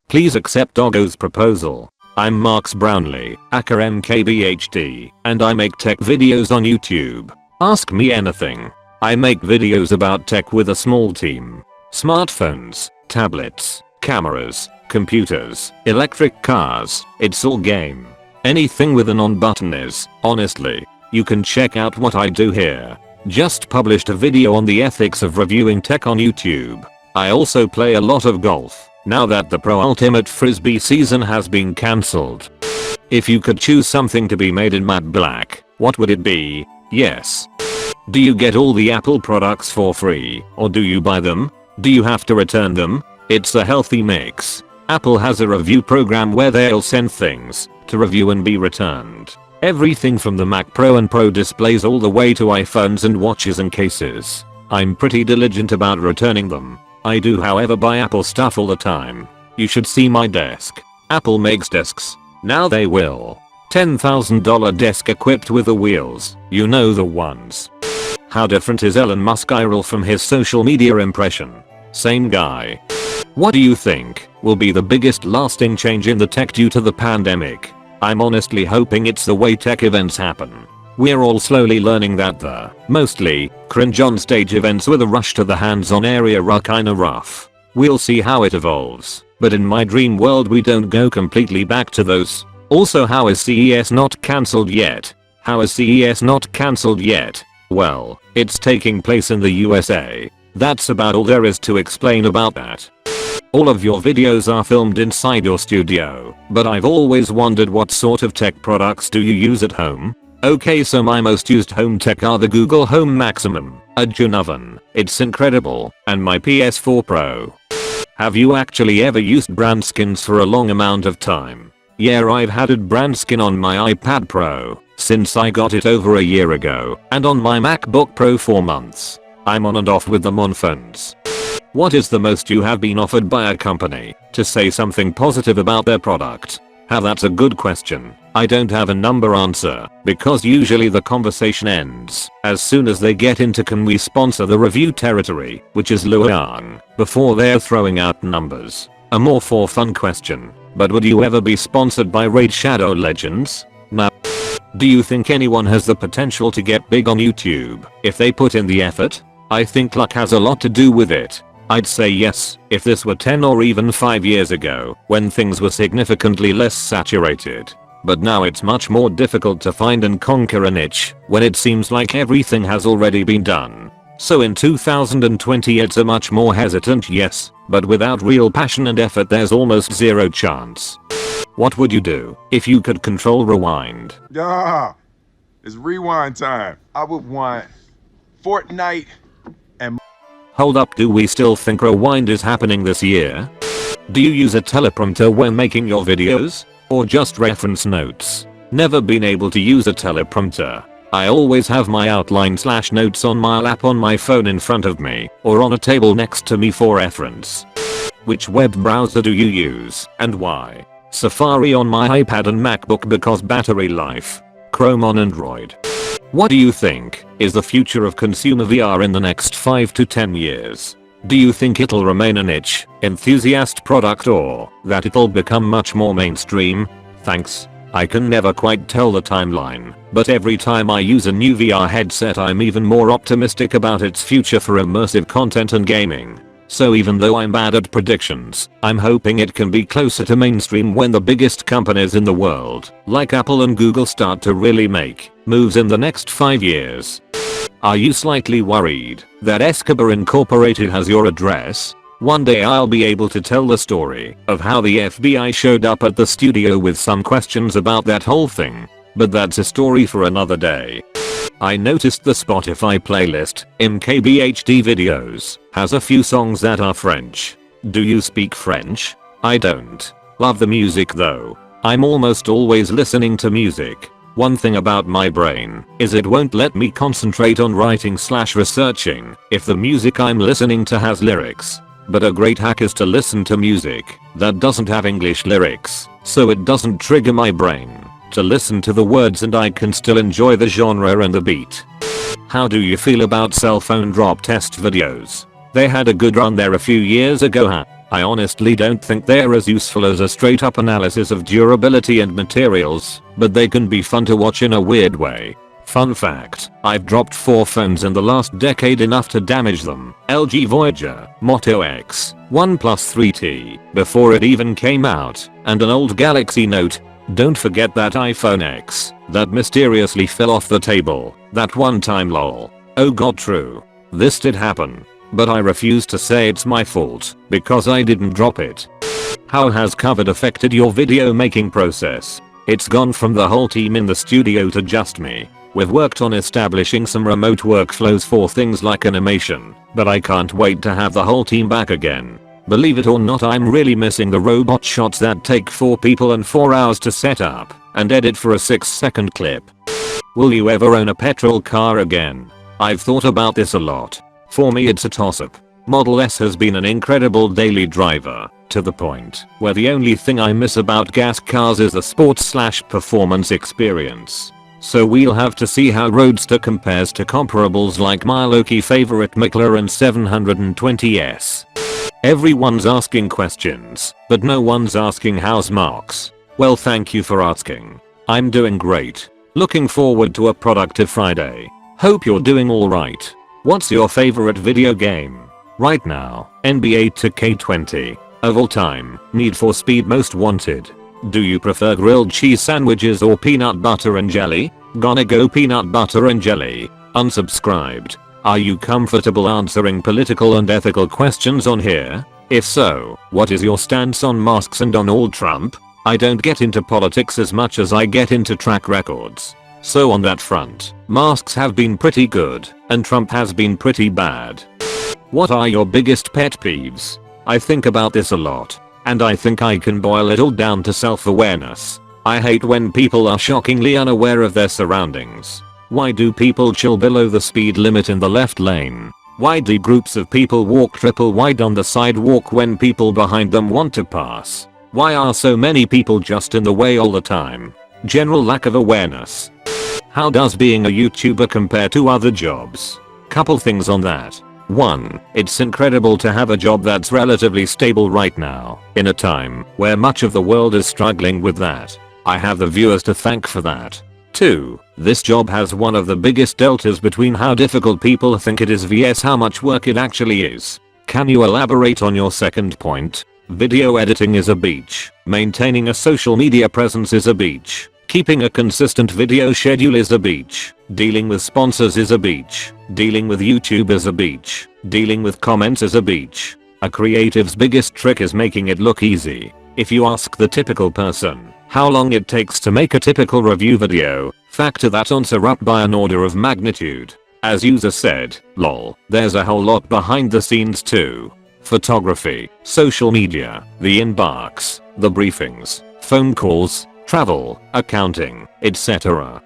Please accept Doggo's proposal. I'm Marques Brownlee, aka MKBHD, and I make tech videos on YouTube. Ask me anything. I make videos about tech with a small team. Smartphones, tablets, cameras, computers, electric cars, it's all game. Anything with an on button is, honestly. You can check out what I do here. Just published a video on the ethics of reviewing tech on YouTube. I also play a lot of golf, now that the Pro Ultimate Frisbee season has been cancelled. If you could choose something to be made in matte black, what would it be? Yes. Do you get all the Apple products for free, or do you buy them? Do you have to return them? It's a healthy mix. Apple has a review program where they'll send things to review and be returned. Everything from the Mac Pro and Pro displays all the way to iPhones and watches and cases. I'm pretty diligent about returning them. I do however buy Apple stuff all the time. You should see my desk. Apple makes desks. Now they will. $10,000 desk equipped with the wheels. You know the ones. How different is Elon Musk viral from his social media impression? Same guy. What do you think will be the biggest lasting change in the tech due to the pandemic? I'm honestly hoping it's the way tech events happen. We're all slowly learning that the mostly cringe on stage events with a rush to the hands-on area are kinda rough. We'll see how it evolves, but in my dream world we don't go completely back to those. Also, how is CES not cancelled yet? How is CES not cancelled yet? Well, it's taking place in the USA. That's about all there is to explain about that. All of your videos are filmed inside your studio, but I've always wondered what sort of tech products do you use at home? Okay, so my most used home tech are the Google Home Maximum, a June oven, it's incredible, and my PS4 Pro. Have you actually ever used brand skins for a long amount of time? Yeah, I've had a brand skin on my iPad Pro since I got it over a year ago, and on my MacBook Pro 4 months. I'm on and off with them on phones. What is the most you have been offered by a company to say something positive about their product? That's a good question. I don't have a number answer, because usually the conversation ends as soon as they get into "can we sponsor the review" territory, which is luang, before they're throwing out numbers. A more for fun question, but would you ever be sponsored by Raid Shadow Legends? No. Do you think anyone has the potential to get big on YouTube if they put in the effort? I think luck has a lot to do with it. I'd say yes if this were 10 or even 5 years ago, when things were significantly less saturated. But now it's much more difficult to find and conquer a niche when it seems like everything has already been done. So in 2020 it's a much more hesitant yes, but without real passion and effort there's almost zero chance. What would you do if you could control rewind? Yeah, it's rewind time. I would want Fortnite and... Hold up, do we still think rewind is happening this year? Do you use a teleprompter when making your videos? Or just reference notes? Never been able to use a teleprompter. I always have my outline/notes on my lap on my phone in front of me, or on a table next to me for reference. Which web browser do you use, and why? Safari on my iPad and MacBook because battery life. Chrome on Android. What do you think is the future of consumer VR in the next 5 to 10 years? Do you think it'll remain a niche, enthusiast product, or that it'll become much more mainstream? Thanks. I can never quite tell the timeline, but every time I use a new VR headset I'm even more optimistic about its future for immersive content and gaming. So even though I'm bad at predictions, I'm hoping it can be closer to mainstream when the biggest companies in the world, like Apple and Google, start to really make moves in the next 5 years. Are you slightly worried that Escobar Incorporated has your address? One day I'll be able to tell the story of how the FBI showed up at the studio with some questions about that whole thing, but that's a story for another day. I noticed the Spotify playlist, MKBHD videos, has a few songs that are French. Do you speak French? I don't. Love the music though. I'm almost always listening to music. One thing about my brain is it won't let me concentrate on writing/researching if the music I'm listening to has lyrics. But a great hack is to listen to music that doesn't have English lyrics, so it doesn't trigger my brain to listen to the words and I can still enjoy the genre and the beat. How do you feel about cell phone drop test videos? They had a good run there a few years ago, huh? I honestly don't think they're as useful as a straight up analysis of durability and materials, but they can be fun to watch in a weird way. Fun fact, I've dropped 4 phones in the last decade, enough to damage them. LG Voyager, Moto X, OnePlus 3T, before it even came out, and an old Galaxy Note. Don't forget that iPhone X, that mysteriously fell off the table, that one time lol. Oh god, true. This did happen. But I refuse to say it's my fault, because I didn't drop it. How has COVID affected your video making process? It's gone from the whole team in the studio to just me. We've worked on establishing some remote workflows for things like animation, but I can't wait to have the whole team back again. Believe it or not, I'm really missing the robot shots that take 4 people and 4 hours to set up and edit for a 6-second clip. Will you ever own a petrol car again? I've thought about this a lot. For me it's a toss-up. Model S has been an incredible daily driver, to the point where the only thing I miss about gas cars is the sports/performance experience. So we'll have to see how Roadster compares to comparables like my low-key favorite McLaren 720S. Everyone's asking questions, but no one's asking how's Marques. Well, thank you for asking. I'm doing great. Looking forward to a productive Friday. Hope you're doing alright. What's your favorite video game? Right now, NBA 2K20. Of all time, Need for Speed Most Wanted. Do you prefer grilled cheese sandwiches or peanut butter and jelly? Gonna go peanut butter and jelly. Unsubscribed. Are you comfortable answering political and ethical questions on here? If so, what is your stance on masks and Donald Trump? I don't get into politics as much as I get into track records. So on that front, masks have been pretty good, and Trump has been pretty bad. What are your biggest pet peeves? I think about this a lot, and I think I can boil it all down to self-awareness. I hate when people are shockingly unaware of their surroundings. Why do people chill below the speed limit in the left lane? Why do groups of people walk triple wide on the sidewalk when people behind them want to pass? Why are so many people just in the way all the time? General lack of awareness. How does being a YouTuber compare to other jobs? Couple things on that. 1. It's incredible to have a job that's relatively stable right now, in a time where much of the world is struggling with that. I have the viewers to thank for that. 2. This job has one of the biggest deltas between how difficult people think it is vs how much work it actually is. Can you elaborate on your second point? Video editing is a beach. Maintaining a social media presence is a beach. Keeping a consistent video schedule is a beach. Dealing with sponsors is a beach. Dealing with YouTube is a beach. Dealing with comments is a beach. A creative's biggest trick is making it look easy. If you ask the typical person how long it takes to make a typical review video, factor that answer up by an order of magnitude. As user said, lol, there's a whole lot behind the scenes too. Photography, social media, the inbox, the briefings, phone calls, travel, accounting, etc.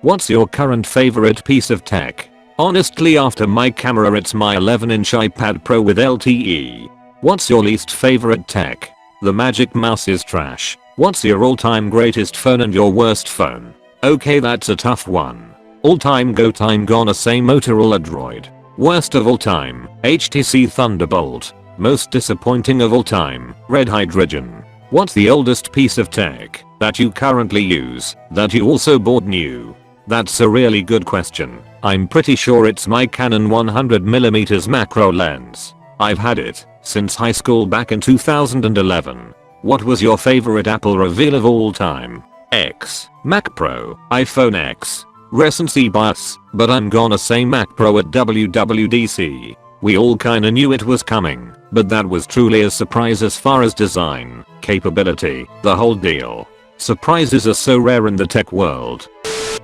What's your current favorite piece of tech? Honestly, after my camera it's my 11-inch iPad Pro with LTE. What's your least favorite tech? The Magic Mouse is trash. What's your all-time greatest phone and your worst phone? Okay, that's a tough one. All-time go time gonna say Motorola Droid. Worst of all time, HTC Thunderbolt. Most disappointing of all time, Red Hydrogen. What's the oldest piece of tech that you currently use that you also bought new? That's a really good question. I'm pretty sure it's my Canon 100mm macro lens. I've had it since high school back in 2011. What was your favorite Apple reveal of all time? X, Mac Pro, iPhone X, recency bias, but I'm gonna say Mac Pro at WWDC. We all kinda knew it was coming, but that was truly a surprise as far as design, capability, the whole deal. Surprises are so rare in the tech world.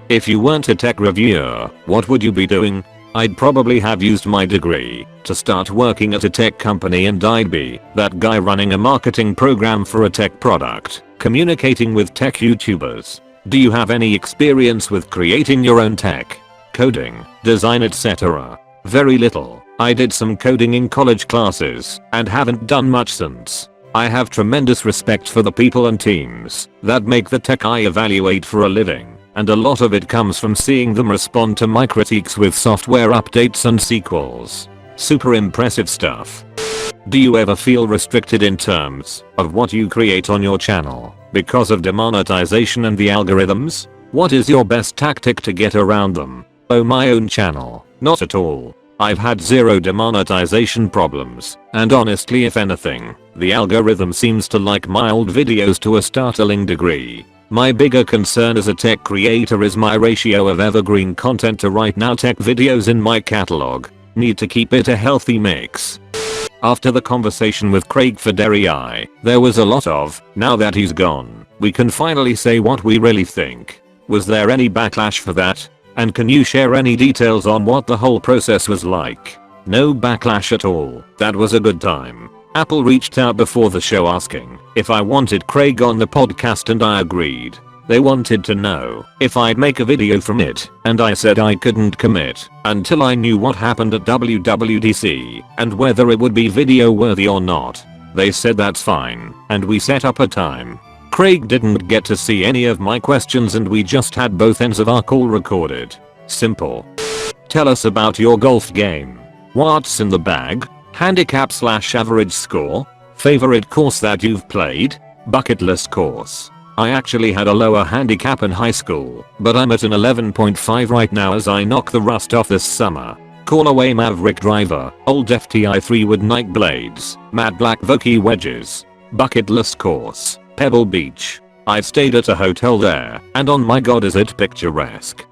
If you weren't a tech reviewer, what would you be doing? I'd probably have used my degree to start working at a tech company, and I'd be that guy running a marketing program for a tech product, communicating with tech YouTubers. Do you have any experience with creating your own tech? Coding, design, etc. Very little. I did some coding in college classes and haven't done much since. I have tremendous respect for the people and teams that make the tech I evaluate for a living, and a lot of it comes from seeing them respond to my critiques with software updates and sequels. Super impressive stuff. Do you ever feel restricted in terms of what you create on your channel because of demonetization and the algorithms? What is your best tactic to get around them? Oh, my own channel, not at all. I've had zero demonetization problems, and honestly, if anything, the algorithm seems to like my old videos to a startling degree. My bigger concern as a tech creator is my ratio of evergreen content to right now tech videos in my catalog. Need to keep it a healthy mix. After the conversation with Craig Federighi, there was a lot of, now that he's gone, we can finally say what we really think. Was there any backlash for that? And can you share any details on what the whole process was like? No backlash at all. That was a good time. Apple reached out before the show asking if I wanted Craig on the podcast and I agreed. They wanted to know if I'd make a video from it, and I said I couldn't commit until I knew what happened at WWDC and whether it would be video worthy or not. They said that's fine, and we set up a time. Craig didn't get to see any of my questions and we just had both ends of our call recorded. Simple. Tell us about your golf game. What's in the bag? Handicap/average score? Favorite course that you've played? Bucket list course. I actually had a lower handicap in high school, but I'm at an 11.5 right now as I knock the rust off this summer. Call away Maverick driver, old FTI 3 wood Nike blades, matte black Vokey wedges. Bucket list course. Pebble Beach. I've stayed at a hotel there, and oh my god is it picturesque.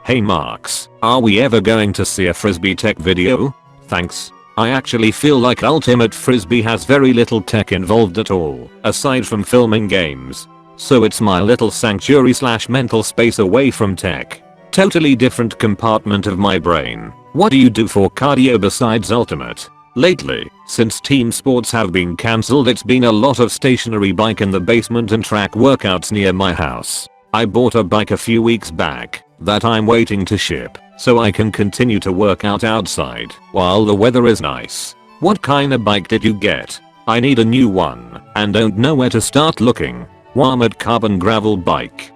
Hey Marks, are we ever going to see a Frisbee tech video? Thanks. I actually feel like Ultimate Frisbee has very little tech involved at all, aside from filming games. So it's my little sanctuary/mental space away from tech. Totally different compartment of my brain. What do you do for cardio besides Ultimate? Lately, since team sports have been cancelled, it's been a lot of stationary bike in the basement and track workouts near my house. I bought a bike a few weeks back that I'm waiting to ship so I can continue to work out outside while the weather is nice. What kind of bike did you get? I need a new one and don't know where to start looking. Walmart carbon gravel bike.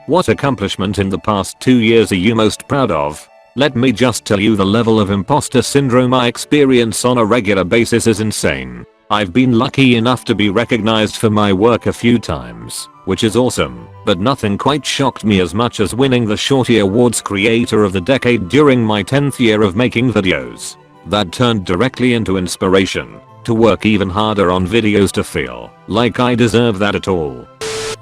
What accomplishment in the past 2 years are you most proud of? Let me just tell you, the level of imposter syndrome I experience on a regular basis is insane. I've been lucky enough to be recognized for my work a few times, which is awesome, but nothing quite shocked me as much as winning the Shorty Awards Creator of the Decade during my 10th year of making videos. That turned directly into inspiration to work even harder on videos to feel like I deserve that at all.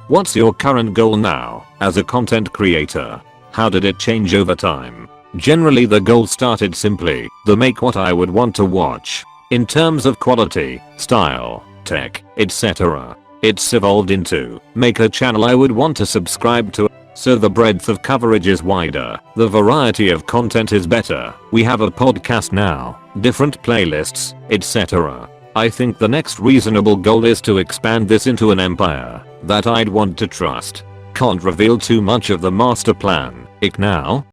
What's your current goal now as a content creator? How did it change over time? Generally the goal started simply to make what I would want to watch. In terms of quality, style, tech, etc. It's evolved into make a channel I would want to subscribe to. So the breadth of coverage is wider, the variety of content is better, we have a podcast now, different playlists, etc. I think the next reasonable goal is to expand this into an empire that I'd want to trust. Can't reveal too much of the master plan, now.